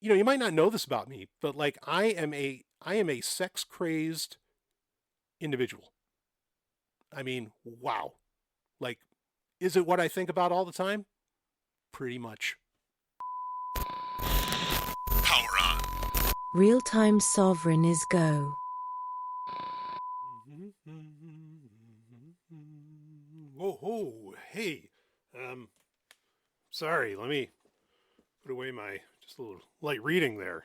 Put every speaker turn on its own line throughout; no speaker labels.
you might not know this about me, but like I am a sex crazed individual. I mean, wow. Like, is it what I think about all the time? Pretty much.
Power on.
Real-time Sovryn is go.
Whoa, whoa, hey. Um, Sorry, let me put away my, just a little light reading there.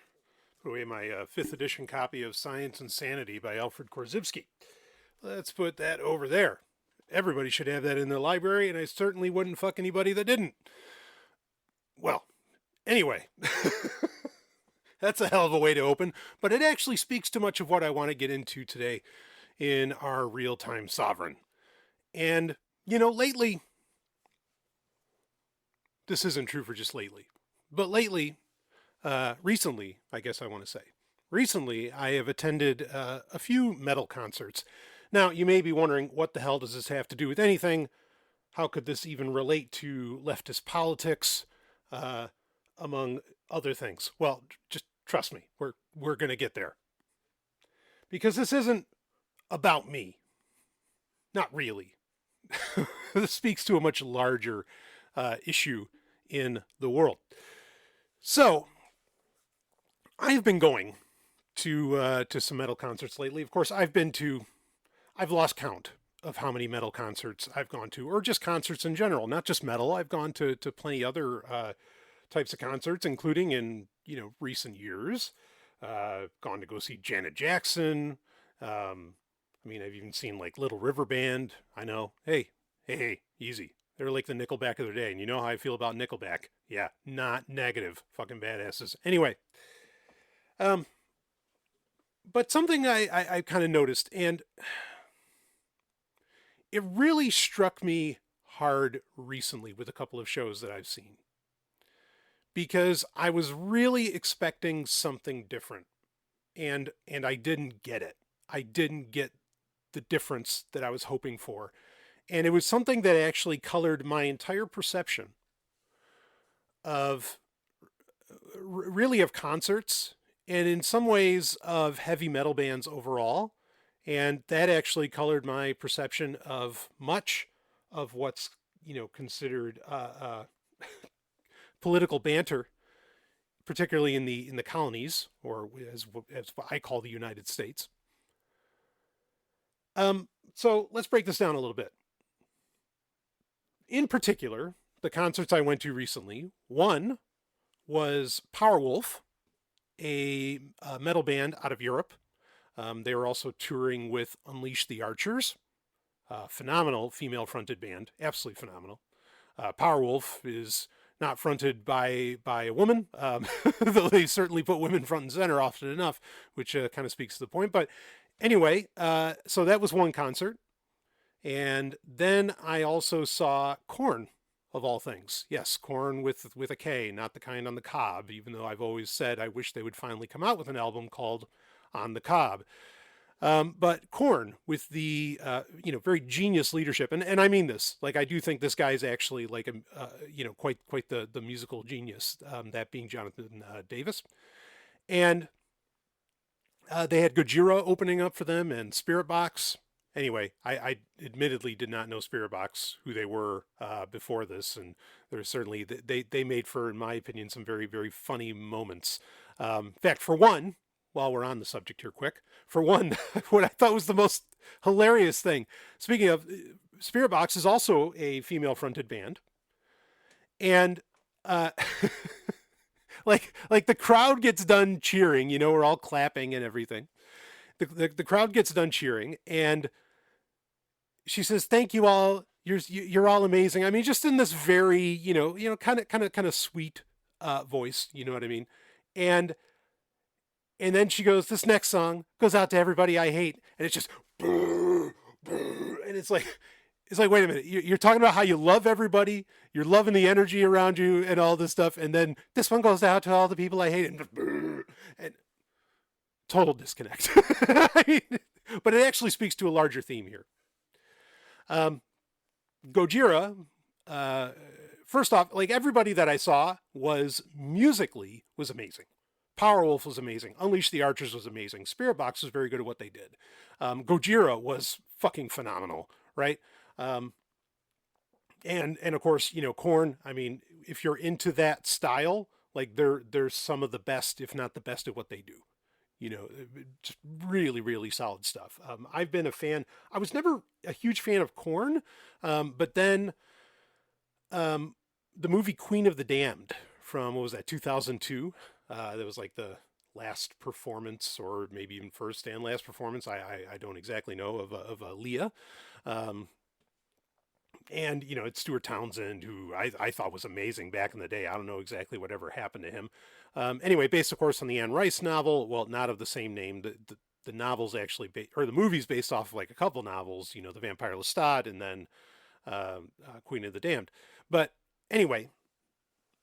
Put away my 5th edition copy of Science and Sanity by Alfred Korzybski. Let's put that over there. Everybody should have that in their library, and I certainly wouldn't fuck anybody that didn't. Well, anyway, that's a hell of a way to open, but it actually speaks to much of what I want to get into today in our real-time Sovryn. And, lately, this isn't true for just lately, but lately, recently, I guess I want to say, recently I have attended a few metal concerts. Now, you may be wondering, what the hell does this have to do with anything? How could this even relate to leftist politics, among other things? Well, just trust me, we're going to get there. Because this isn't about me. Not really. This speaks to a much larger issue in the world. So, I've been going to some metal concerts lately. Of course, I've lost count of how many metal concerts I've gone to, or just concerts in general, not just metal. I've gone to plenty other types of concerts, including in recent years. Gone to go see Janet Jackson. I've even seen like Little River Band. I know. Hey, easy. They're like the Nickelback of their day, and you know how I feel about Nickelback. Yeah, not negative. Fucking badasses. Anyway, but something I kind of noticed, and it really struck me hard recently with a couple of shows that I've seen, because I was really expecting something different, and I didn't get it. I didn't get the difference that I was hoping for. And it was something that actually colored my entire perception of really of concerts, and in some ways of heavy metal bands overall. And that actually colored my perception of much of what's considered political banter, particularly in the colonies, or as what I call the United States. So let's break this down a little bit. In particular, the concerts I went to recently, one was Powerwolf, a metal band out of Europe. They were also touring with Unleash the Archers, phenomenal female-fronted band, absolutely phenomenal. Powerwolf is not fronted by a woman, though they certainly put women front and center often enough, which kind of speaks to the point. But anyway, so that was one concert. And then I also saw Korn, of all things. Yes, Korn with a K, not the kind on the cob, even though I've always said I wish they would finally come out with an album called On the Cob. But Korn with the very genius leadership, and I mean this, like I do think this guy is actually like a quite the musical genius, that being Jonathan Davis, and they had Gojira opening up for them and Spirit Box. Anyway, I admittedly did not know Spirit Box, who they were before this, and there's certainly they made for, in my opinion, some very very funny moments. In fact, for one, while we're on the subject here, quick, for one, what I thought was the most hilarious thing. Speaking of, Spirit Box is also a female-fronted band, and like the crowd gets done cheering. We're all clapping and everything. The crowd gets done cheering, and she says, "Thank you all. You're all amazing." I mean, just in this very kind of sweet voice. You know what I mean? And then she goes, "This next song goes out to everybody I hate," and it's just, and it's like, wait a minute, you're talking about how you love everybody, you're loving the energy around you and all this stuff, and then this one goes out to all the people I hate, and total disconnect. I mean, but it actually speaks to a larger theme here. Gojira, first off, like everybody that I saw was musically was amazing. Powerwolf was amazing. Unleash the Archers was amazing. Spirit Box was very good at what they did. Gojira was fucking phenomenal, right? Um, and of course, Korn. I mean, if you're into that style, like they're some of the best, if not the best, at what they do. Just really, really solid stuff. I've been a fan. I was never a huge fan of Korn, but then the movie Queen of the Damned from, what was that, 2002? That was like the last performance, or maybe even first and last performance. I don't exactly know of Leah. Um, and it's Stuart Townsend, who I thought was amazing back in the day. I don't know exactly whatever happened to him. Anyway, based of course on the Anne Rice novel, well, not of the same name. The novel's actually or the movie's based off of like a couple novels, The Vampire Lestat and then Queen of the Damned. But anyway,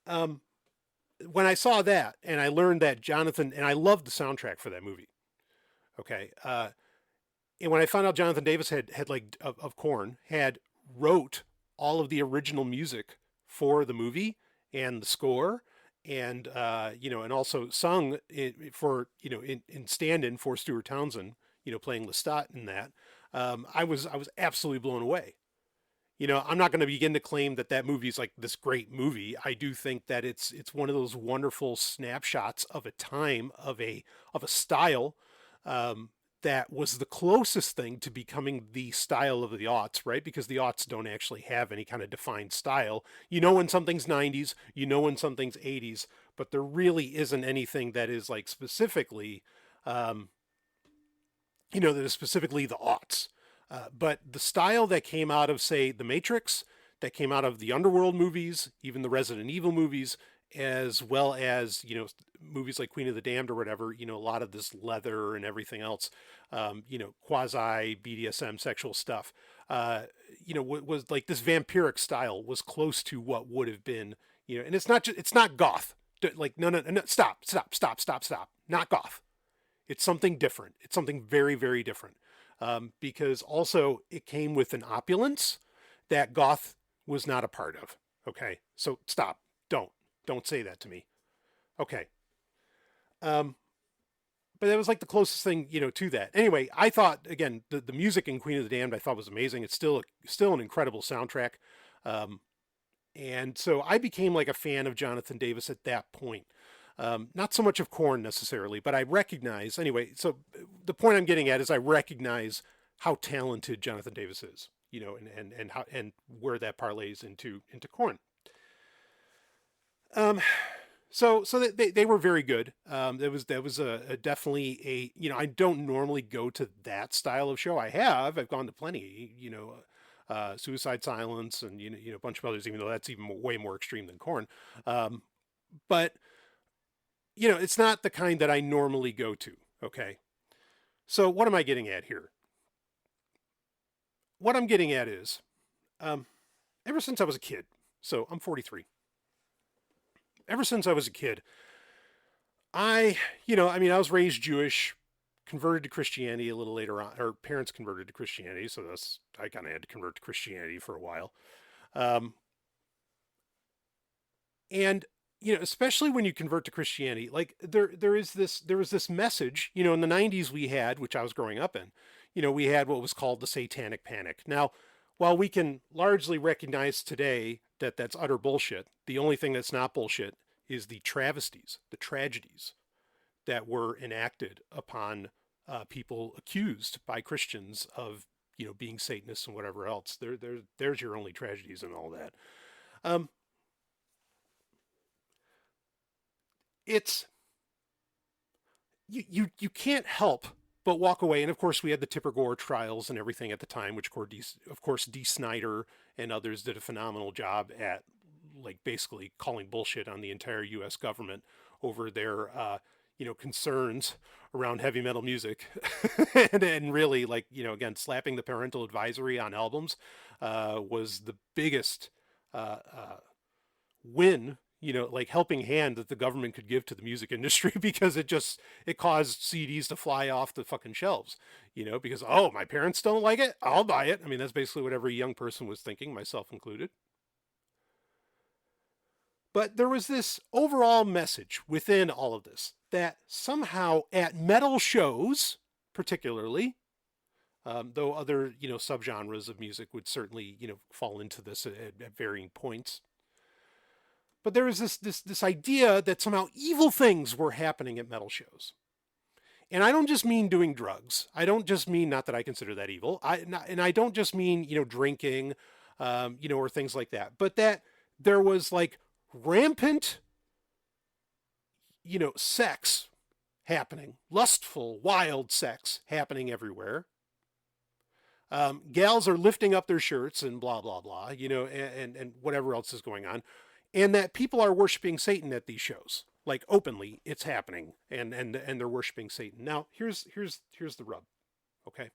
when I saw that and I learned that Jonathan, and I loved the soundtrack for that movie. Okay. And when I found out Jonathan Davis had like of Korn had wrote all of the original music for the movie and the score, and and also sung it for in stand-in for Stuart Townsend, playing Lestat in that. I was absolutely blown away. I'm not going to begin to claim that movie is like this great movie. I do think that it's one of those wonderful snapshots of a time, of a style that was the closest thing to becoming the style of the aughts, right? Because the aughts don't actually have any kind of defined style. When something's 90s, when something's 80s, but there really isn't anything that is like specifically, that is specifically the aughts. But the style that came out of, say, The Matrix, that came out of the Underworld movies, even the Resident Evil movies, as well as, movies like Queen of the Damned or whatever, a lot of this leather and everything else, quasi BDSM sexual stuff, was like this vampiric style was close to what would have been, and it's not goth. Like, no, stop. Not goth. It's something different. It's something very, very different. Because also it came with an opulence that goth was not a part of. Okay. So stop. Don't say that to me. Okay. But that was like the closest thing, to that. Anyway, I thought, again, the music in Queen of the Damned I thought was amazing. It's still an incredible soundtrack. And so I became like a fan of Jonathan Davis at that point. Not so much of Korn necessarily, but I recognize, anyway, so the point I'm getting at is I recognize how talented Jonathan Davis is, and how, and where that parlays into Korn. So they were very good. That was a definitely a, I don't normally go to that style of show. I've gone to plenty, Suicide Silence and, a bunch of others, even though that's even way more extreme than Korn. But it's not the kind that I normally go to. Okay. So what am I getting at here? What I'm getting at is, ever since I was a kid, so I'm 43. Ever since I was a kid, I was raised Jewish, converted to Christianity a little later on, or parents converted to Christianity. So I kind of had to convert to Christianity for a while. And especially when you convert to Christianity, like there was this message, in the 90s we had, which I was growing up in, we had what was called the Satanic Panic. Now, while we can largely recognize today that that's utter bullshit, the only thing that's not bullshit is the travesties, the tragedies that were enacted upon people accused by Christians of, being Satanists and whatever else. There's your only tragedies and all that. It's you can't help but walk away. And of course, we had the Tipper Gore trials and everything at the time, which of course Dee Snider and others did a phenomenal job at, like, basically calling bullshit on the entire U.S. government over their concerns around heavy metal music, and really, like, again, slapping the parental advisory on albums was the biggest win, like helping hand that the government could give to the music industry, because it caused CDs to fly off the fucking shelves, because, oh, my parents don't like it, I'll buy it. I mean, that's basically what every young person was thinking, myself included. But there was this overall message within all of this that somehow at metal shows, particularly, though other, subgenres of music would certainly, fall into this at varying points. But there was this idea that somehow evil things were happening at metal shows. And I don't just mean doing drugs. I don't just mean, not that I consider that evil. And I don't just mean, drinking, or things like that. But that there was like rampant, sex happening, lustful, wild sex happening everywhere. Gals are lifting up their shirts and blah, blah, blah, and whatever else is going on. And that people are worshiping Satan at these shows. Like openly, it's happening, and they're worshiping Satan. Now, here's the rub, okay?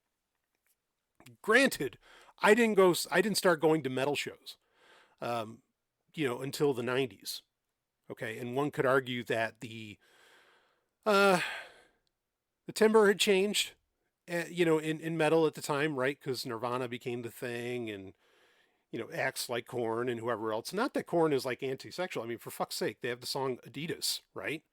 Granted, I didn't start going to metal shows, until the 90s, okay? And one could argue that the timbre had changed, in metal at the time, right? Because Nirvana became the thing, and acts like Korn and whoever else. Not that Korn is like anti-sexual. I mean, for fuck's sake, they have the song Adidas, right?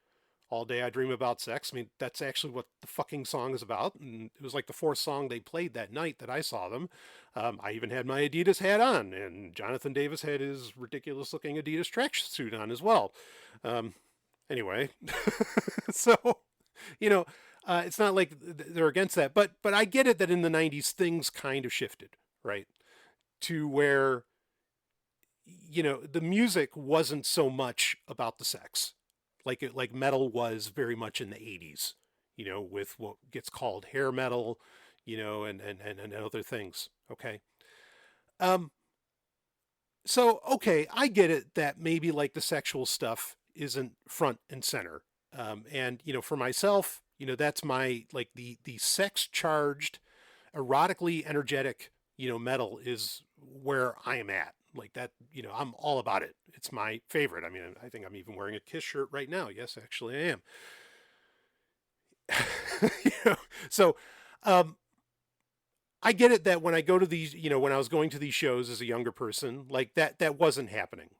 All Day I Dream About Sex. I mean, that's actually what the fucking song is about. And it was like the fourth song they played that night that I saw them. I even had my Adidas hat on, and Jonathan Davis had his ridiculous looking Adidas tracksuit on as well. Anyway, so, it's not like they're against that, but I get it that in the 90s things kind of shifted, right? To where, the music wasn't so much about the sex, like metal was very much in the 80s, with what gets called hair metal, and other things. Okay. So, okay, I get it that maybe like the sexual stuff isn't front and center. And, for myself, that's my, like the sex charged, erotically energetic, metal is where I am at. Like that, I'm all about it. It's my favorite. I mean, I think I'm even wearing a Kiss shirt right now. Yes, actually I am. So, I get it that when I go to these, when I was going to these shows as a younger person, like that wasn't happening.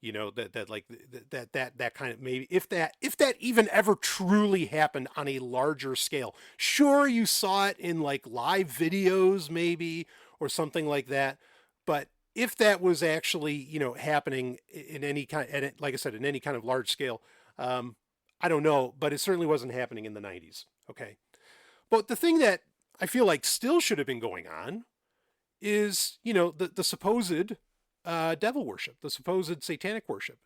That kind of, maybe if that even ever truly happened on a larger scale. Sure, you saw it in like live videos maybe or something like that, but if that was actually happening in any kind, like I said, in any kind of large scale, I don't know, but it certainly wasn't happening in the 90s. Okay, but the thing that I feel like still should have been going on is the supposed devil worship, the supposed satanic worship.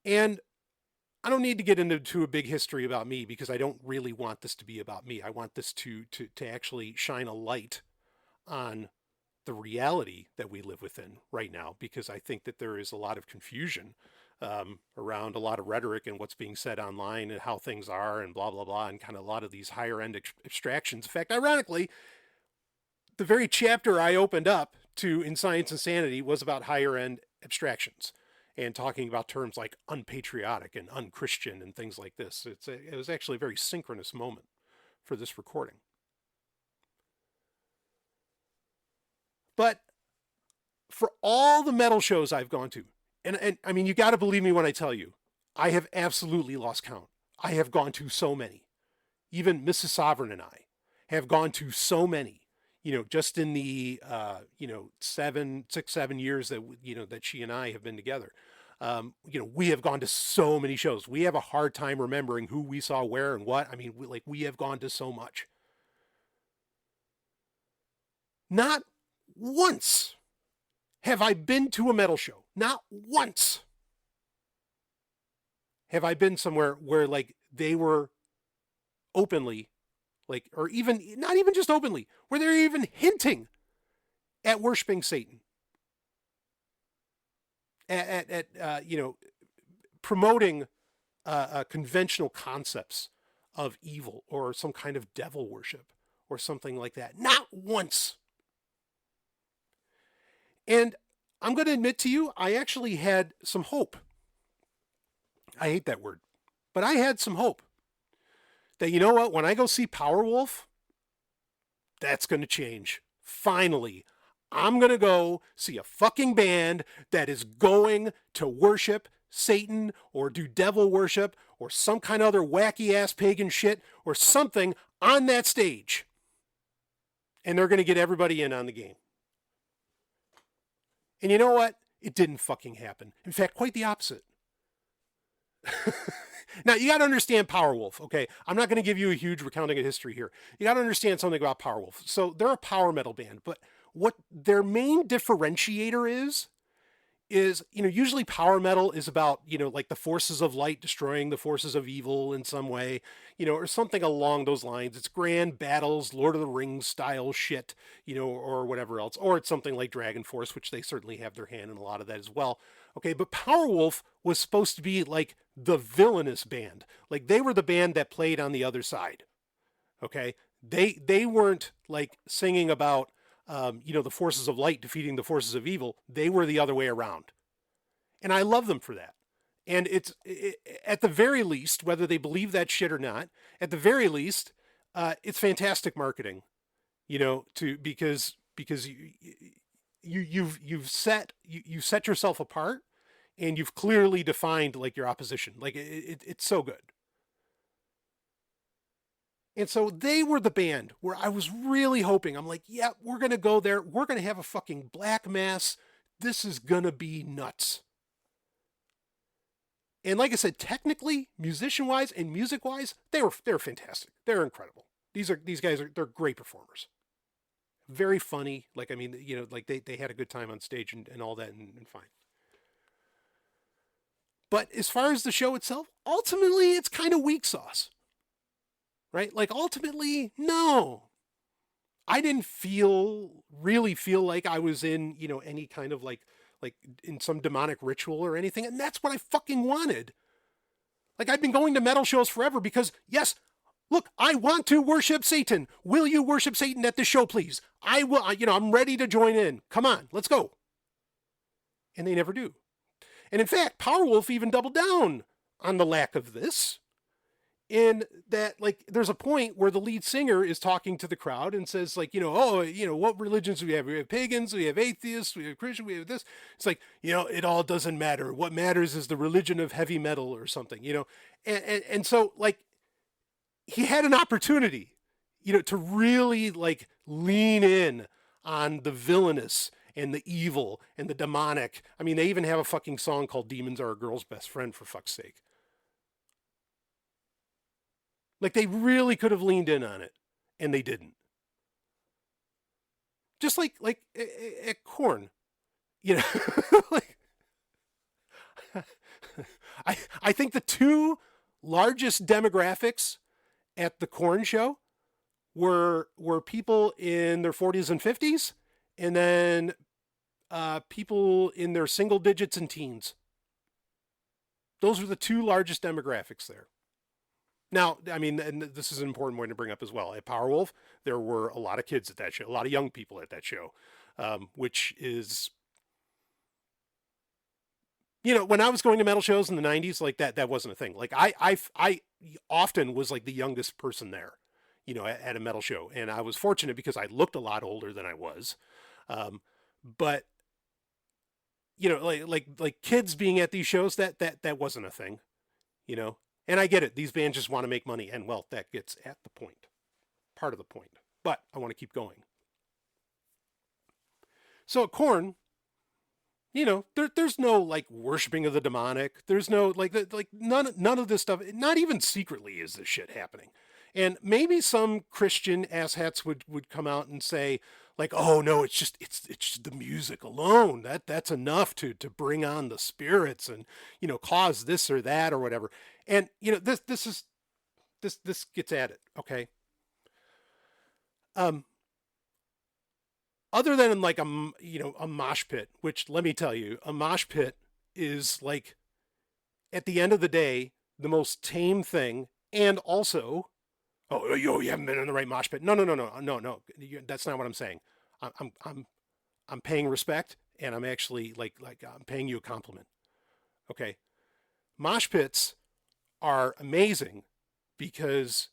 And I don't need to get into a big history about me, because I don't really want this to be about me. I want this to actually shine a light on the reality that we live within right now, because I think that there is a lot of confusion around a lot of rhetoric and what's being said online and how things are and blah, blah, blah, and kind of a lot of these higher end abstractions. In fact, ironically, the very chapter I opened up to in Science and Sanity was about higher end abstractions and talking about terms like unpatriotic and unchristian and things like this. It was actually a very synchronous moment for this recording. But for all the metal shows I've gone to, and I mean, you got to believe me when I tell you, I have absolutely lost count. I have gone to so many. Even Mrs. Sovryn and I have gone to so many, just in the, 7 years that, that she and I have been together. We have gone to so many shows. We have a hard time remembering who we saw where and what. I mean, we have gone to so much. Not once have I been to a metal show. Not once have I been somewhere where like they were openly, like, or even not even just openly, where they're even hinting at worshiping Satan, at promoting conventional concepts of evil or some kind of devil worship or something like that. Not once. And I'm going to admit to you, I actually had some hope. I hate that word, but I had some hope that, you know what, when I go see Powerwolf, that's going to change. Finally, I'm going to go see a fucking band that is going to worship Satan or do devil worship or some kind of other wacky ass pagan shit or something on that stage. And they're going to get everybody in on the game. And you know what? It didn't fucking happen. In fact, quite the opposite. Now, you got to understand Powerwolf, okay? I'm not going to give you a huge recounting of history here. You got to understand something about Powerwolf. So they're a power metal band, but what their main differentiator is, usually power metal is about, like the forces of light destroying the forces of evil in some way, or something along those lines. It's grand battles, Lord of the Rings style shit, or whatever else. Or it's something like Dragon Force, which they certainly have their hand in a lot of that as well. Okay, but Powerwolf was supposed to be like the villainous band. Like they were the band that played on the other side. Okay, they weren't like singing about the forces of light defeating the forces of evil. They were the other way around. And I love them for that. And at the very least, whether they believe that shit or not, at the very least, it's fantastic marketing, because you've set yourself apart and you've clearly defined like your opposition. Like it's so good. And so they were the band where I was really hoping, I'm like, yeah, we're going to go there. We're going to have a fucking black mass. This is going to be nuts. And like I said, technically, musician-wise and music-wise, they're fantastic. They're incredible. These guys they're great performers. Very funny. Like, I mean, like they had a good time on stage and all that and fine. But as far as the show itself, ultimately, it's kind of weak sauce. Right? Like ultimately, no. I didn't really feel like I was in, any kind of like in some demonic ritual or anything. And that's what I fucking wanted. Like I've been going to metal shows forever because yes, look, I want to worship Satan. Will you worship Satan at this show, please? I will, I'm ready to join in. Come on, let's go. And they never do. And in fact, Powerwolf even doubled down on the lack of this. In that, like, there's a point where the lead singer is talking to the crowd and says, like, what religions do we have? We have pagans, we have atheists, we have Christians, we have this. It's like, it all doesn't matter. What matters is the religion of heavy metal or something, And so, like, he had an opportunity, to really, like, lean in on the villainous and the evil and the demonic. I mean, they even have a fucking song called Demons Are a Girl's Best Friend, for fuck's sake. Like they really could have leaned in on it, and they didn't. Just like at Korn, like I think the two largest demographics at the Korn show were people in their 40s and 50s, and then people in their single digits and teens. Those were the two largest demographics there. Now, I mean, and this is an important point to bring up as well. At Powerwolf, there were a lot of kids at that show, a lot of young people at that show, which is, when I was going to metal shows in the 90s, like that wasn't a thing. Like I often was like the youngest person there, at a metal show. And I was fortunate because I looked a lot older than I was. But, like kids being at these shows, that wasn't a thing, And I get it. These bands just want to make money. And, well, that gets at the point. Part of the point. But I want to keep going. So at Korn, there's no, like, worshiping of the demonic. There's no, none of this stuff. Not even secretly is this shit happening. And maybe some Christian asshats would come out and say, like, oh, no, it's just the music alone. That's enough to bring on the spirits and, cause this or that or whatever. And, this gets at it. Okay. Other than like a mosh pit, which let me tell you, a mosh pit is like, at the end of the day, the most tame thing. And also, oh, you haven't been in the right mosh pit. No. That's not what I'm saying. I'm paying respect, and I'm actually like I'm paying you a compliment. Okay. Mosh pits are amazing because,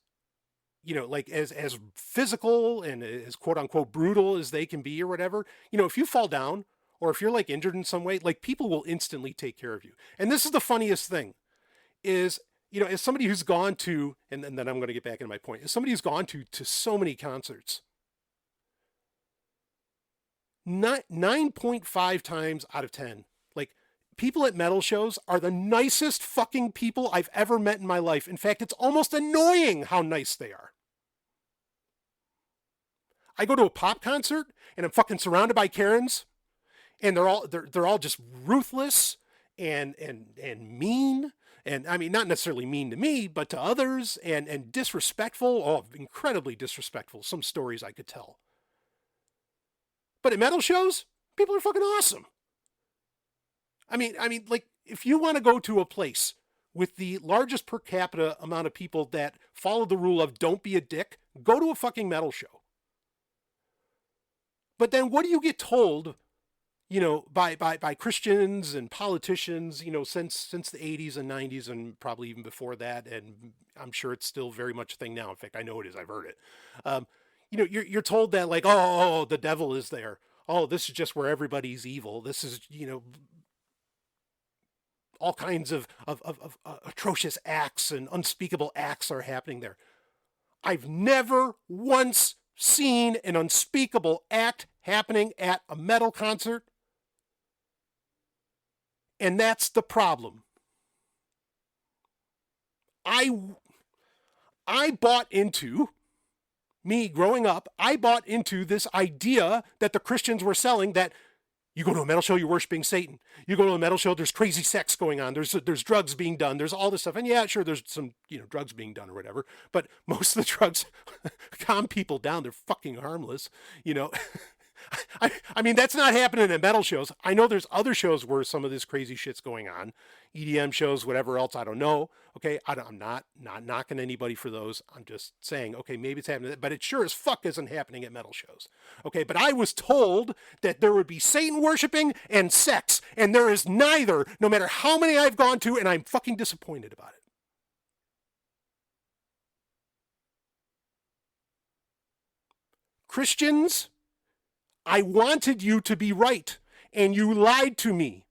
like as physical and as quote unquote brutal as they can be or whatever, if you fall down or if you're like injured in some way, like people will instantly take care of you. And this is the funniest thing is, as somebody who's gone to, and then I'm going to get back into my point, as somebody who's gone to so many concerts, 9.5 times out of 10, like people at metal shows are the nicest fucking people I've ever met in my life. In fact, it's almost annoying how nice they are. I go to a pop concert and I'm fucking surrounded by Karens, and they're all just ruthless and mean. And I mean, not necessarily mean to me, but to others, and disrespectful. Oh, incredibly disrespectful. Some stories I could tell. But at metal shows, people are fucking awesome. I mean, like, if you want to go to a place with the largest per capita amount of people that follow the rule of don't be a dick, go to a fucking metal show. But then what do you get told, by Christians and politicians, since the 80s and 90s and probably even before that, and I'm sure it's still very much a thing now. In fact, I know it is. I've heard it. You're told that, like, oh, the devil is there. Oh, this is just where everybody's evil. This is, all kinds of atrocious acts and unspeakable acts are happening there. I've never once seen an unspeakable act happening at a metal concert. And that's the problem. I bought into, me growing up, I bought into this idea that the Christians were selling, that you go to a metal show, you're worshiping Satan. You go to a metal show, there's crazy sex going on. There's drugs being done. There's all this stuff. And yeah, sure, there's some, drugs being done or whatever. But most of the drugs calm people down. They're fucking harmless, I mean, that's not happening at metal shows. I know there's other shows where some of this crazy shit's going on. EDM shows, whatever else, I don't know. Okay, I'm not knocking anybody for those. I'm just saying, okay, maybe it's happening, but it sure as fuck isn't happening at metal shows. Okay, but I was told that there would be Satan worshiping and sex, and there is neither, no matter how many I've gone to, and I'm fucking disappointed about it. Christians, I wanted you to be right, and you lied to me.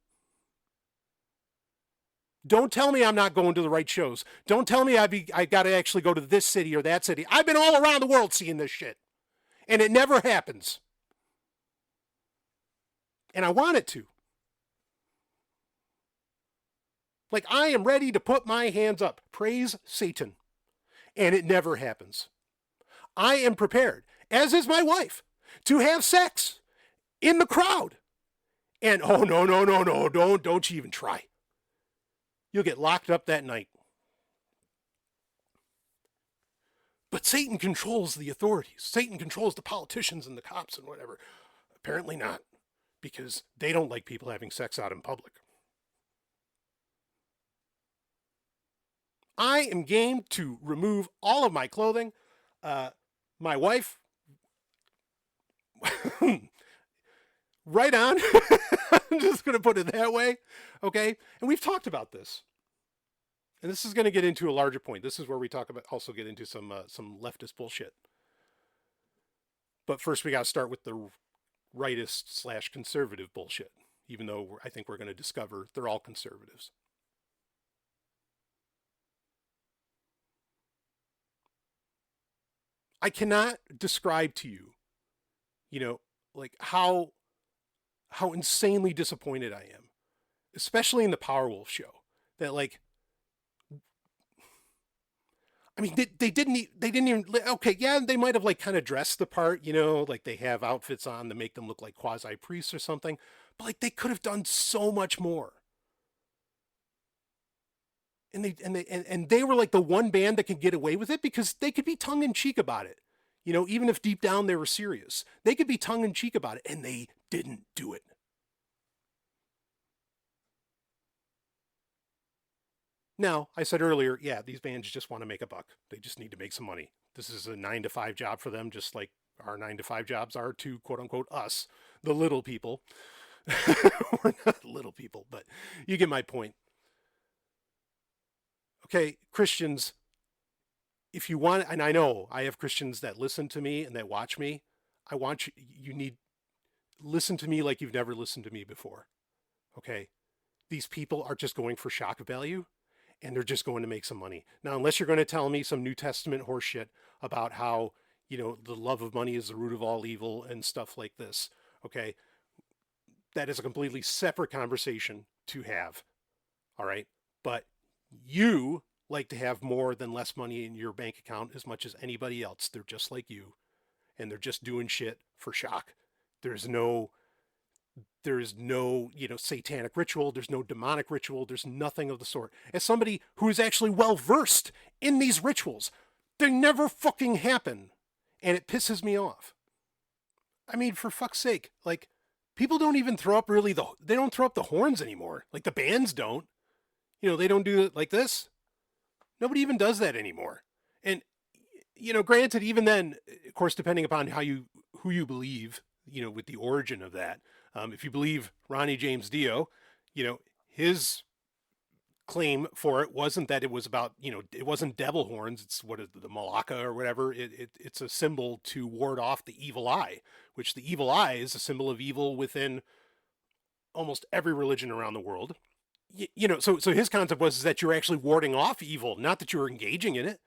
Don't tell me I'm not going to the right shows. Don't tell me I got to actually go to this city or that city. I've been all around the world seeing this shit, and it never happens. And I want it to. Like, I am ready to put my hands up. Praise Satan. And it never happens. I am prepared, as is my wife, to have sex in the crowd. And oh, no, don't you even try. You'll get locked up that night. But Satan controls the authorities. Satan controls the politicians and the cops and whatever. Apparently not, because they don't like people having sex out in public. I am game to remove all of my clothing. My wife, right on. I'm just going to put it that way. Okay. And we've talked about this. And this is going to get into a larger point. This is where we also get into some leftist bullshit. But first we got to start with the rightist / conservative bullshit. Even though I think we're going to discover they're all conservatives. I cannot describe to you, like how insanely disappointed I am, especially in the Powerwolf show, that, like, I mean, they didn't even, okay, yeah, they might have, like, kind of dressed the part, like they have outfits on to make them look like quasi-priests or something, but, like, they could have done so much more. And they were like the one band that could get away with it because they could be tongue-in-cheek about it. Even if deep down they were serious. They could be tongue-in-cheek about it, and they didn't do it. Now, I said earlier, yeah, these bands just want to make a buck. They just need to make some money. This is a 9-to-5 job for them, just like our 9-to-5 jobs are to, quote-unquote, us, the little people. We're not little people, but you get my point. Okay, Christians, if you want, and I know I have Christians that listen to me and that watch me, listen to me like you've never listened to me before. Okay? These people are just going for shock value, and they're just going to make some money. Now, unless you're going to tell me some New Testament horseshit about how, the love of money is the root of all evil and stuff like this, okay? That is a completely separate conversation to have, all right? But you like to have more than less money in your bank account as much as anybody else. They're just like you, and they're just doing shit for shock. There's no satanic ritual. There's no demonic ritual. There's nothing of the sort. As somebody who is actually well versed in these rituals, they never fucking happen. And it pisses me off. I mean, for fuck's sake, like, people don't even throw up they don't throw up the horns anymore. Like, the bands don't. They don't do it like this. Nobody even does that anymore. And, granted, even then, of course, depending upon who you believe, with the origin of that. If you believe Ronnie James Dio, his claim for it wasn't that it was about, it wasn't devil horns. It's what is the malacca or whatever. It's a symbol to ward off the evil eye, which the evil eye is a symbol of evil within almost every religion around the world. So his concept was that you're actually warding off evil, not that you're engaging in it.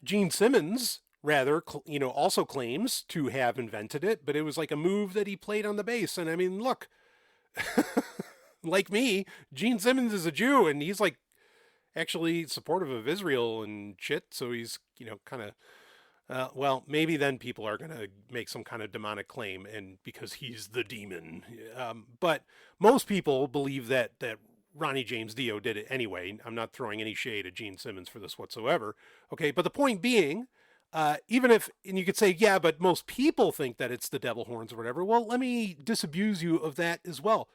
Gene Simmons, rather, also claims to have invented it, but it was like a move that he played on the bass. And I mean, look, like me, Gene Simmons is a Jew, and he's like actually supportive of Israel and shit. So he's, kind of, well, maybe then people are going to make some kind of demonic claim, and because he's the demon. But most people believe that Ronnie James Dio did it anyway. I'm not throwing any shade at Gene Simmons for this whatsoever. Okay, but the point being, even if, and you could say, yeah, but most people think that it's the devil horns or whatever. Well, let me disabuse you of that as well.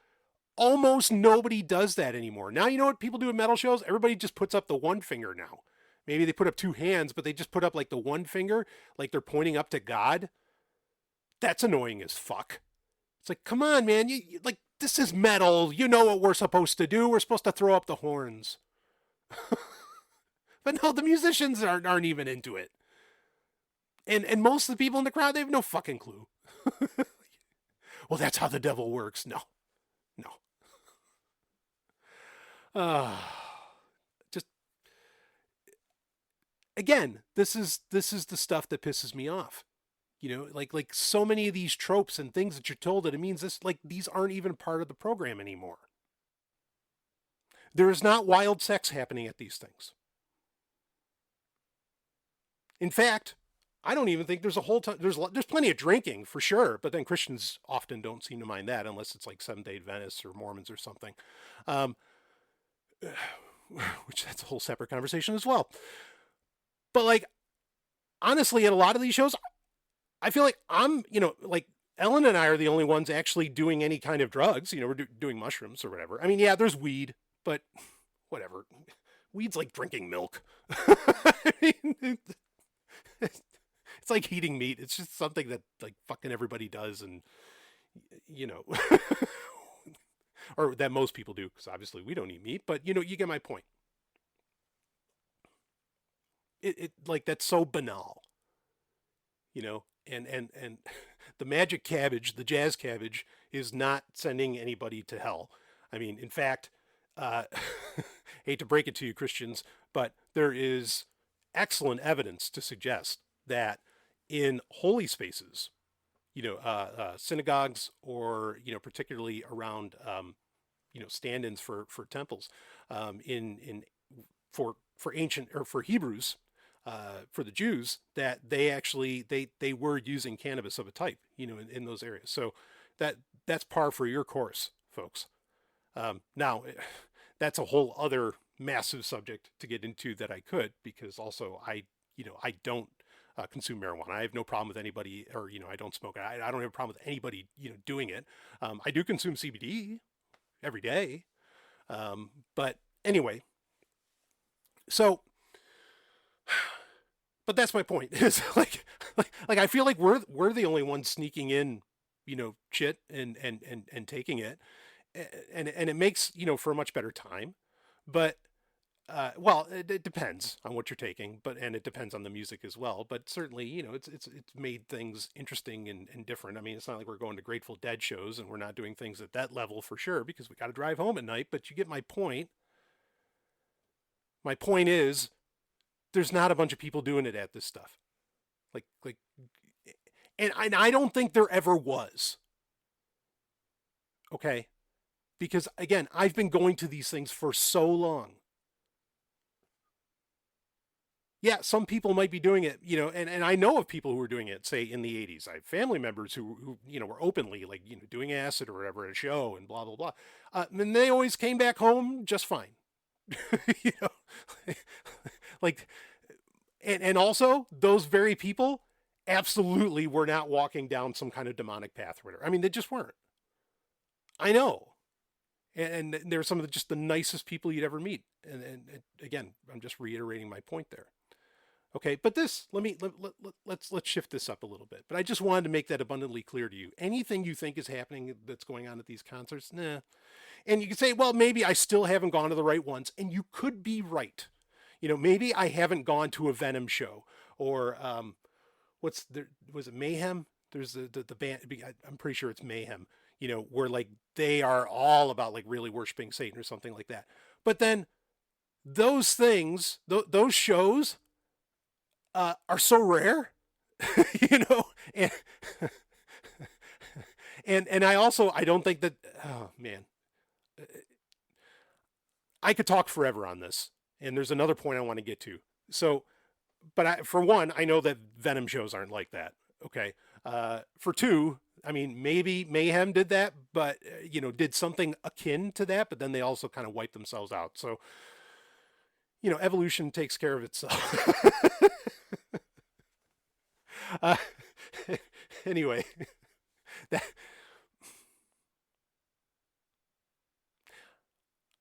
Almost nobody does that anymore. Now, you know what people do at metal shows? Everybody just puts up the one finger now. Maybe they put up two hands, but they just put up like the one finger, like they're pointing up to God. That's annoying as fuck. It's like, come on, man. Like, this is metal. You know what we're supposed to do. We're supposed to throw up the horns. But no, the musicians aren't even into it. And most of the people in the crowd, they have no fucking clue. Well, that's how the devil works. No. Just, again, this is the stuff that pisses me off. Like so many of these tropes and things that you're told that it means this, like, these aren't even part of the program anymore. There is not wild sex happening at these things. In fact, I don't even think there's a whole ton. There's plenty of drinking for sure, but then Christians often don't seem to mind that unless it's like Seventh-day Adventists or Mormons or something, which that's a whole separate conversation as well. But like, honestly, at a lot of these shows, I feel like I'm, like Ellen and I are the only ones actually doing any kind of drugs. We're doing mushrooms or whatever. I mean, yeah, there's weed, but whatever. Weed's like drinking milk. I mean, it's like heating meat. It's just something that like fucking everybody does, and or that most people do, because obviously we don't eat meat. But you get my point. It like, that's so banal, and the magic cabbage, the jazz cabbage, is not sending anybody to hell. I mean, in fact, hate to break it to you, Christians, but there is excellent evidence to suggest that in holy spaces, synagogues, or particularly around stand-ins for temples, for ancient, or for Hebrews, for the Jews, that they actually they were using cannabis of a type, in those areas. So that's par for your course, folks. Now, that's a whole other massive subject to get into that I could, because also I don't consume marijuana. I have no problem with anybody, or I don't smoke. I don't have a problem with anybody doing it. I do consume CBD every day, but anyway. So, but that's my point. Is like I feel like we're the only ones sneaking in, shit and taking it, and it makes for a much better time. But Well, it depends on what you're taking, and it depends on the music as well. But certainly, it's made things interesting and different. I mean, it's not like we're going to Grateful Dead shows and we're not doing things at that level for sure because we got to drive home at night. But you get my point. My point is, there's not a bunch of people doing it at this stuff. Like, and I don't think there ever was. Okay, because again, I've been going to these things for so long. Yeah, some people might be doing it, and I know of people who are doing it, say in the 80s. I have family members who were openly like, doing acid or whatever at a show and blah, blah, blah. And they always came back home just fine. you know, like, and also those very people absolutely were not walking down some kind of demonic path or whatever. I mean, they just weren't. I know. And they're some of just the nicest people you'd ever meet. And again, I'm just reiterating my point there. Okay, but this let's shift this up a little bit. But I just wanted to make that abundantly clear to you. Anything you think is happening that's going on at these concerts, nah. And you can say, well, maybe I still haven't gone to the right ones, and you could be right. Maybe I haven't gone to a Venom show or what's there was it Mayhem? There's the band. I'm pretty sure it's Mayhem. Where like they are all about like really worshiping Satan or something like that. But then those things, those shows are so rare, you know, and and I don't think that. Oh man, I could talk forever on this, and there's another point I want to get to. So, but for one, I know that Venom shows aren't like that. Okay, for two, I mean, maybe Mayhem did that, but did something akin to that, but then they also kind of wiped themselves out. So, evolution takes care of itself. uh, anyway, that,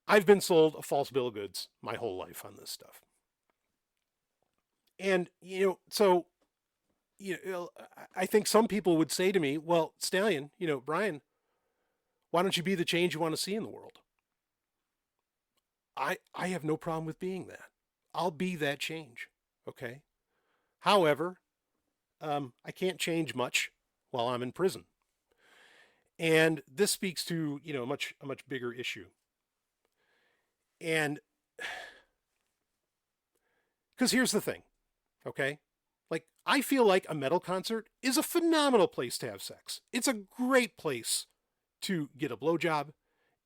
I've been sold a false bill of goods my whole life on this stuff, and so I think some people would say to me, "Well, Stallion, Brian, why don't you be the change you want to see in the world?" I have no problem with being that. I'll be that change. Okay. However, I can't change much while I'm in prison, and this speaks to a much bigger issue. And because here's the thing, okay? Like, I feel like a metal concert is a phenomenal place to have sex. It's a great place to get a blowjob.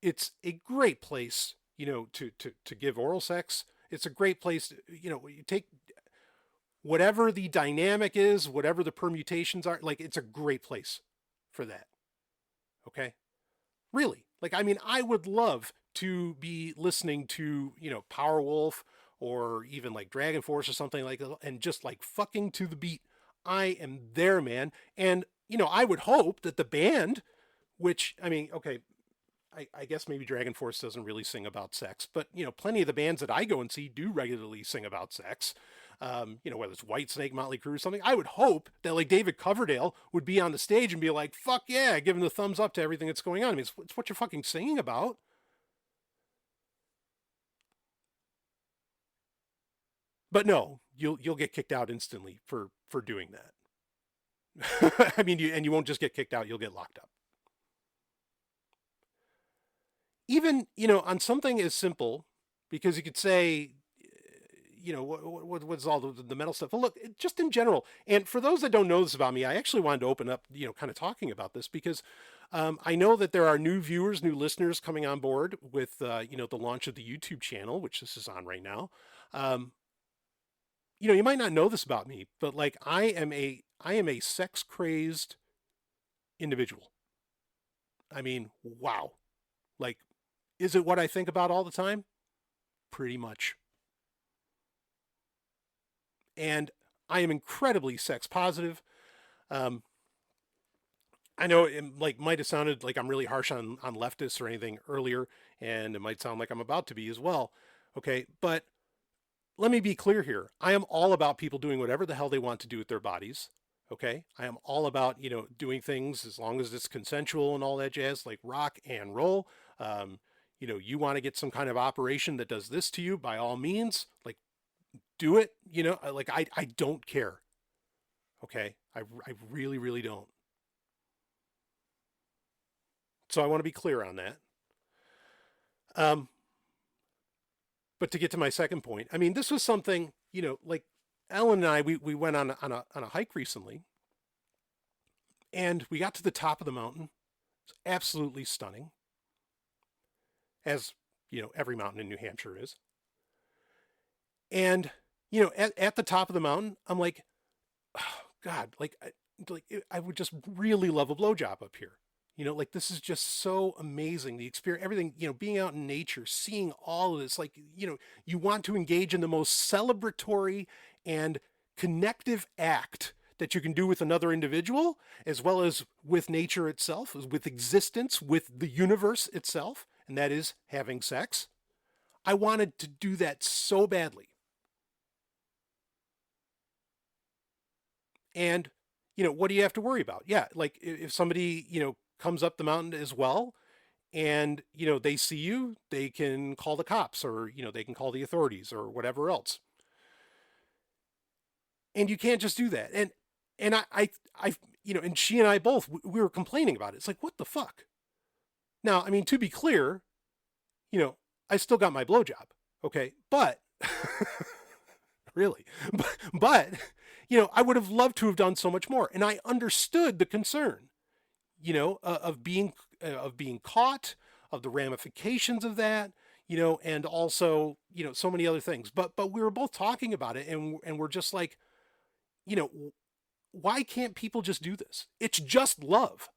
It's a great place, to give oral sex. It's a great place, you take whatever the dynamic is, whatever the permutations are, like, it's a great place for that. Okay? Really. Like, I mean, I would love to be listening to, Powerwolf or even like Dragon Force or something like that, and just like fucking to the beat. I am there, man. And, I would hope that the band, which, I mean, okay, I guess maybe Dragon Force doesn't really sing about sex, but, plenty of the bands that I go and see do regularly sing about sex. Whether it's Whitesnake, Motley Crue, or something. I would hope that like David Coverdale would be on the stage and be like, "Fuck yeah," giving the thumbs up to everything that's going on. I mean, it's what you're fucking singing about. But no, you'll get kicked out instantly for doing that. I mean, you won't just get kicked out; you'll get locked up. Even on something as simple, because you could say, what's all the metal stuff. Well, look, just in general, and for those that don't know this about me, I actually wanted to open up, kind of talking about this because I know that there are new viewers, new listeners coming on board with, the launch of the YouTube channel, which this is on right now. Um, you might not know this about me, but like I am a sex crazed individual. I mean, wow. Like, is it what I think about all the time? Pretty much. And I am incredibly sex positive. Um, I know it like might have sounded like I'm really harsh on leftists or anything earlier, and it might sound like I'm about to be as well. Okay, but let me be clear here. I am all about people doing whatever the hell they want to do with their bodies. Okay, I am all about doing things as long as it's consensual and all that jazz, like rock and roll. Um, You want to get some kind of operation that does this to you, by all means, like, do it. Like, I don't care. Okay. I really, really don't. So I want to be clear on that. But to get to my second point, I mean, this was something, like Ellen and I, we went on a hike recently, and we got to the top of the mountain. It's absolutely stunning, as every mountain in New Hampshire is. And at the top of the mountain, I'm like, oh, God, like I would just really love a blowjob up here. Like, this is just so amazing. The experience, everything, being out in nature, seeing all of this, like, you want to engage in the most celebratory and connective act that you can do with another individual, as well as with nature itself, with existence, with the universe itself, and that is having sex. I wanted to do that so badly. And, what do you have to worry about? Yeah, like, if somebody, comes up the mountain as well, and they see you, they can call the cops, or they can call the authorities, or whatever else. And you can't just do that. And I and she and I both, we were complaining about it. It's like, what the fuck? Now, I mean, to be clear, I still got my blowjob, okay, but really, but I would have loved to have done so much more, and I understood the concern, of being caught, of the ramifications of that, and also, so many other things. But we were both talking about it, and we're just like, why can't people just do this? It's just love.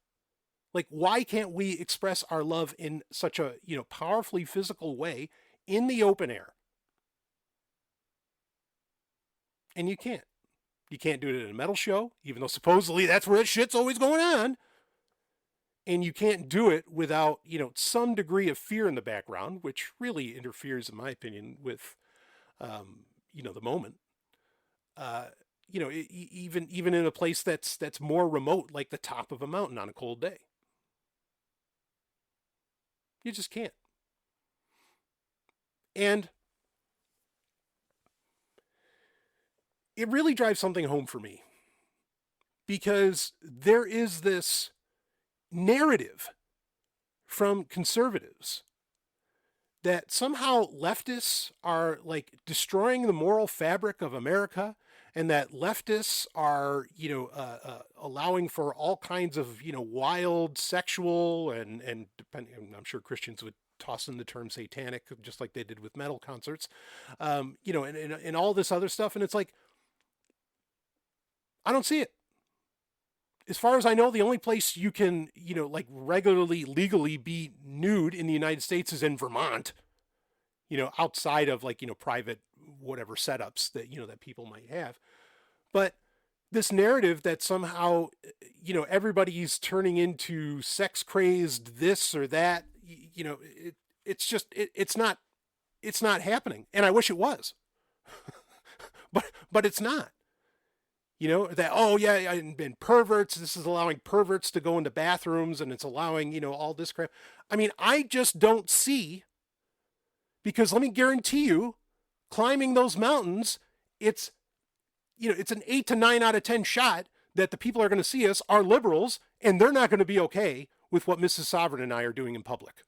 Like, why can't we express our love in such a, powerfully physical way in the open air? And you can't. You can't do it at a metal show, even though supposedly that's where shit's always going on. And you can't do it without, some degree of fear in the background, which really interferes, in my opinion, with, the moment. Even in a place that's more remote, like the top of a mountain on a cold day. You just can't. And it really drives something home for me, because there is this narrative from conservatives that somehow leftists are like destroying the moral fabric of America, and that leftists are, allowing for all kinds of, wild sexual and depending, I'm sure Christians would toss in the term satanic, just like they did with metal concerts, and all this other stuff. And it's like, I don't see it. As far as I know, the only place you can, like regularly, legally be nude in the United States is in Vermont, outside of like, private whatever setups that, that people might have. But this narrative that somehow, everybody's turning into sex crazed this or that, it's not happening. And I wish it was, but it's not. That, oh yeah, and perverts, this is allowing perverts to go into bathrooms, and it's allowing, all this crap. I mean, I just don't see, because let me guarantee you, climbing those mountains, it's an 8 to 9 out of 10 shot that the people are going to see us are liberals, and they're not going to be okay with what Mrs. Sovryn and I are doing in public.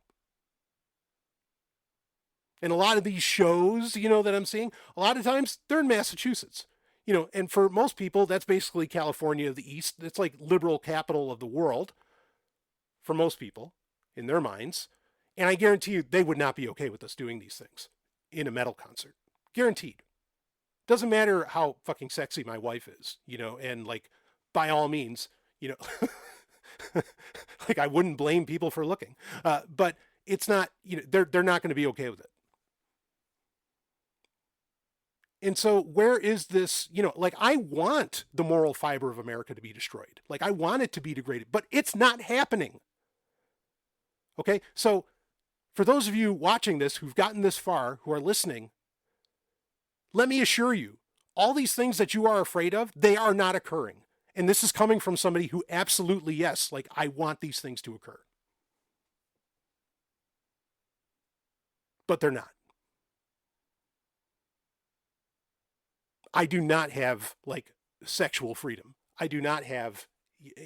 And a lot of these shows, that I'm seeing, a lot of times they're in Massachusetts. And for most people, that's basically California of the East. It's like liberal capital of the world for most people in their minds. And I guarantee you, they would not be okay with us doing these things in a metal concert. Guaranteed. Doesn't matter how fucking sexy my wife is, and like, by all means, like, I wouldn't blame people for looking. But it's not, they're not going to be okay with it. And so where is this, like, I want the moral fiber of America to be destroyed. Like, I want it to be degraded, but it's not happening. Okay. So for those of you watching this, who've gotten this far, who are listening, let me assure you, all these things that you are afraid of, they are not occurring. And this is coming from somebody who absolutely, yes, like, I want these things to occur. but they're not. I do not have like sexual freedom. I do not have,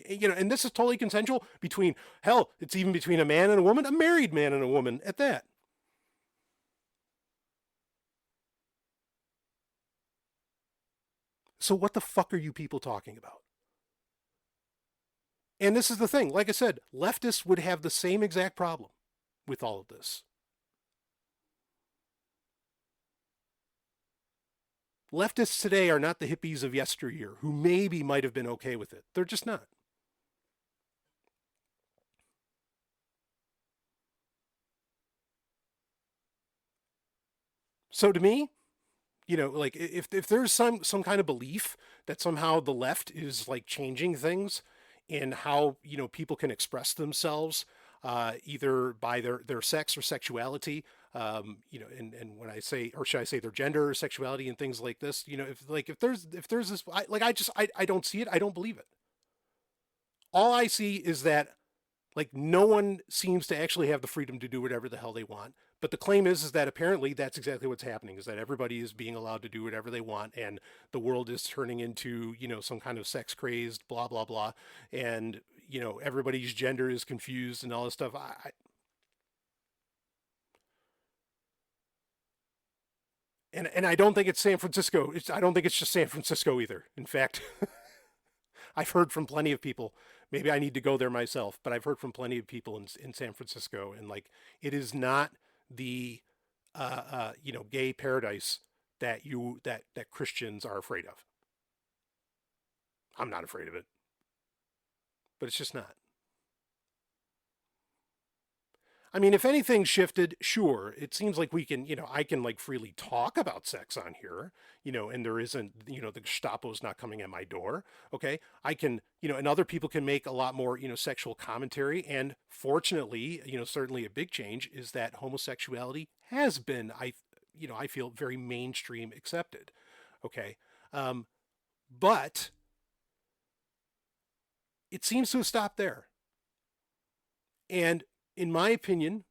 and this is totally consensual between, hell, it's even between a man and a woman, a married man and a woman at that. So what the fuck are you people talking about? And this is the thing, like I said, leftists would have the same exact problem with all of this. Leftists today are not the hippies of yesteryear who maybe might have been okay with it. They're just not. So to me, like if there's some kind of belief that somehow the left is like changing things in how people can express themselves, either by their sex or sexuality, and when I say, or should I say, their gender or sexuality and things like this, if there's this, I don't see it, I don't believe it. All I see is that like no one seems to actually have the freedom to do whatever the hell they want. But the claim is that apparently that's exactly what's happening, is that everybody is being allowed to do whatever they want, and the world is turning into, some kind of sex crazed, blah, blah, blah. And, everybody's gender is confused and all this stuff. And I don't think it's San Francisco. I don't think it's just San Francisco either. In fact, I've heard from plenty of people. Maybe I need to go there myself, but I've heard from plenty of people in San Francisco, and like it is not the gay paradise that Christians are afraid of. I'm not afraid of it, but it's just not. I mean, if anything shifted, sure. It seems like we can, I can like freely talk about sex on here, and there isn't, the Gestapo's not coming at my door. Okay. I can, and other people can make a lot more, sexual commentary. And fortunately, certainly a big change is that homosexuality has been, I feel very mainstream accepted. Okay. But it seems to have stopped there. And in my opinion,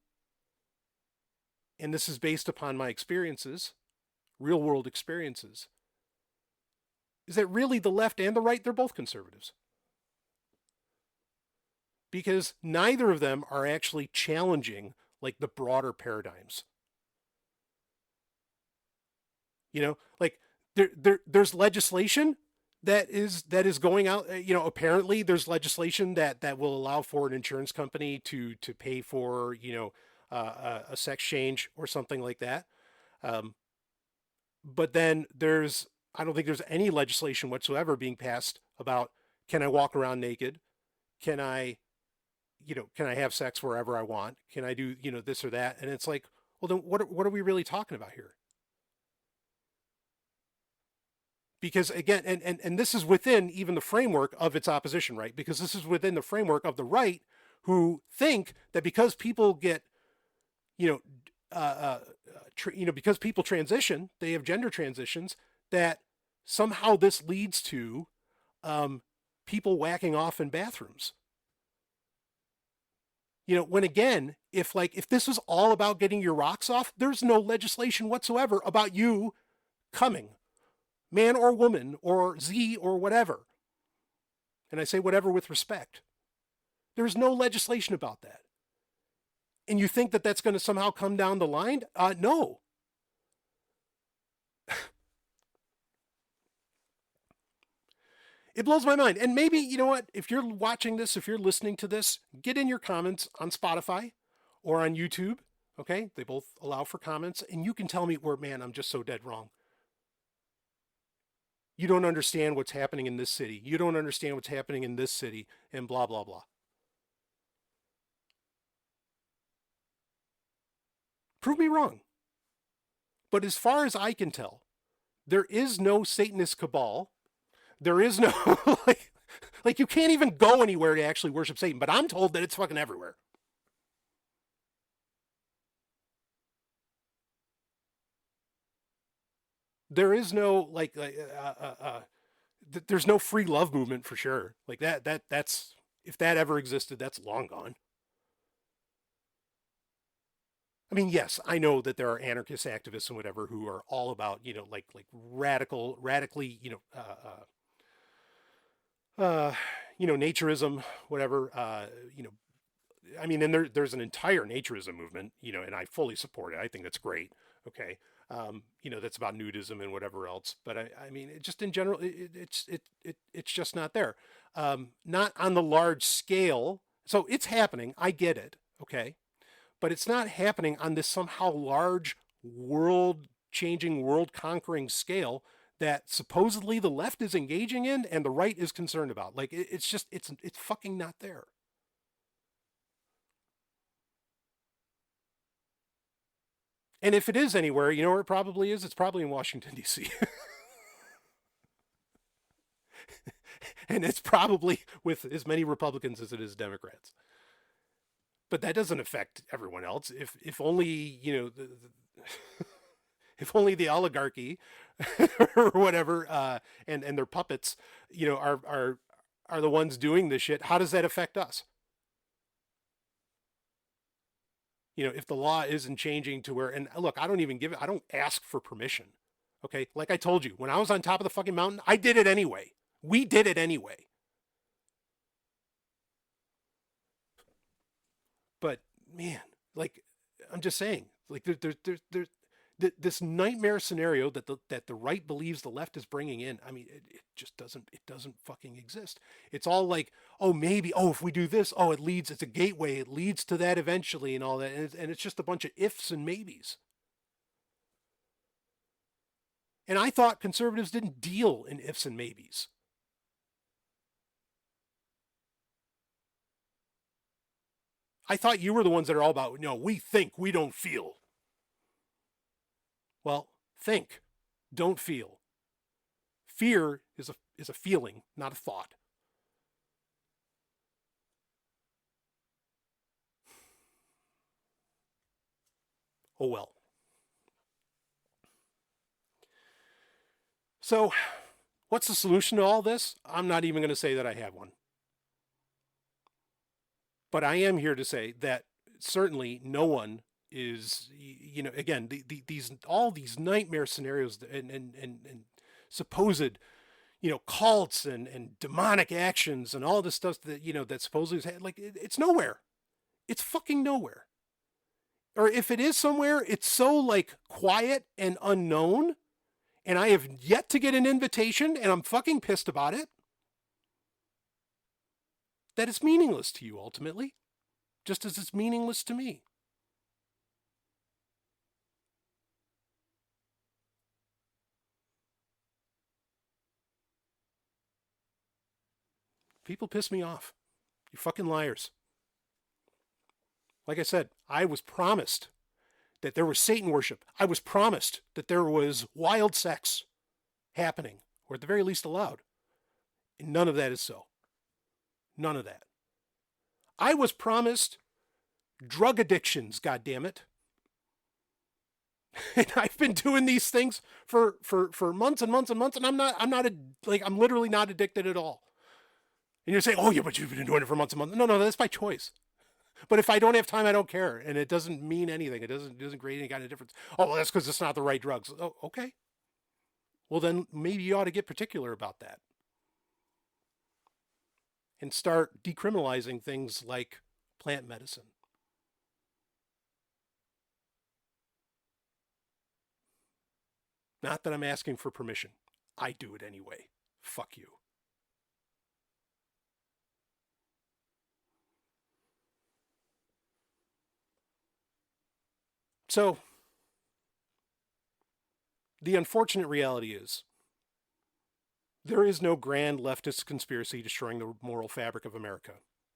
and this is based upon my experiences, real world experiences, is that really the left and the right, they're both conservatives. Because neither of them are actually challenging like the broader paradigms. Like there's legislation that is going out. Apparently there's legislation that will allow for an insurance company to pay for a sex change or something like that. But then I don't think there's any legislation whatsoever being passed about, can I walk around naked? Can I have sex wherever I want? Can I do this or that? And it's like, well, then what are we really talking about here? Because again, and this is within even the framework of its opposition, right? Because this is within the framework of the right, who think that because people get, because people transition, they have gender transitions, that somehow this leads to people whacking off in bathrooms. When again, if this was all about getting your rocks off, there's no legislation whatsoever about you coming, man or woman or Z or whatever. And I say whatever with respect. There's no legislation about that. And you think that that's going to somehow come down the line? No. It blows my mind. And maybe, you know what, if you're watching this, if you're listening to this, get in your comments on Spotify or on YouTube. Okay? They both allow for comments. And you can tell me where, man, I'm just so dead wrong. You don't understand what's happening in this city. You don't understand what's happening in this city, and blah, blah, blah. Prove me wrong. But as far as I can tell, there is no Satanist cabal. There is no, like you can't even go anywhere to actually worship Satan. But I'm told that it's fucking everywhere. There is no there's no free love movement for sure. Like that's if that ever existed, that's long gone. I mean, yes, I know that there are anarchist activists and whatever who are all about, like radically, naturism, whatever, I mean, and there's an entire naturism movement, and I fully support it. I think that's great. Okay. That's about nudism and whatever else. But I mean, it just in general, it's just not there. Not on the large scale. So it's happening. I get it. Okay. But it's not happening on this somehow large world changing, world conquering scale that supposedly the left is engaging in and the right is concerned about. Like it's fucking not there. And if it is anywhere, you know where it probably is? It's probably in Washington, D.C. And it's probably with as many Republicans as it is Democrats. But that doesn't affect everyone else. If only, if only the oligarchy or whatever, and their puppets, are the ones doing this shit, how does that affect us? If the law isn't changing to where, and look, I don't ask for permission. Okay. Like I told you, when I was on top of the fucking mountain, I did it anyway. We did it anyway. But man, like, I'm just saying, like there's this nightmare scenario that the right believes the left is bringing in. I mean, it just doesn't fucking exist. It's all like, oh, maybe, oh, if we do this, oh, it's a gateway, it leads to that eventually and all that. And it's just a bunch of ifs and maybes. And I thought conservatives didn't deal in ifs and maybes. I thought you were the ones that are all about, we think, we don't feel. Well, think, don't feel. Fear is a feeling, not a thought. Oh well. So, what's the solution to all this? I'm not even going to say that I have one. But I am here to say that certainly no one is, again, all these nightmare scenarios and supposed, cults and demonic actions and all this stuff that, that supposedly is, like, it's nowhere. It's fucking nowhere. Or if it is somewhere, it's so like quiet and unknown. And I have yet to get an invitation and I'm fucking pissed about it. That it's meaningless to you ultimately, just as it's meaningless to me. People piss me off. You fucking liars. Like I said, I was promised that there was Satan worship. I was promised that there was wild sex happening, or at the very least allowed. And none of that is so. None of that. I was promised drug addictions, goddammit. And I've been doing these things for months and months and months, and I'm literally not addicted at all. And you're saying, oh yeah, but you've been doing it for months and months. No, that's my choice. But if I don't have time, I don't care, and it doesn't mean anything. It doesn't create any kind of difference. Oh, well, that's because it's not the right drugs. Oh, okay. Well, then maybe you ought to get particular about that and start decriminalizing things like plant medicine. Not that I'm asking for permission. I do it anyway. Fuck you. So, the unfortunate reality is there is no grand leftist conspiracy destroying the moral fabric of America.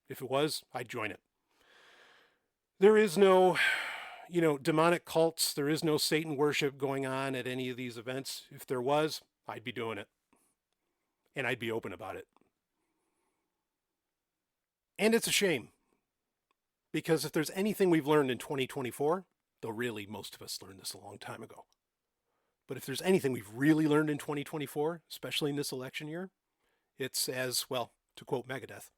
If it was, I'd join it. There is no, demonic cults. There is no Satan worship going on at any of these events. If there was, I'd be doing it. And I'd be open about it. And it's a shame. Because if there's anything we've learned in 2024, though really most of us learned this a long time ago, but if there's anything we've really learned in 2024, especially in this election year, it's as, well, to quote Megadeth,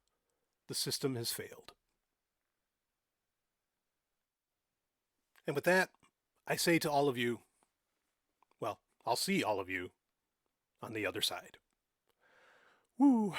the system has failed. And with that, I say to all of you, well, I'll see all of you on the other side. Woo.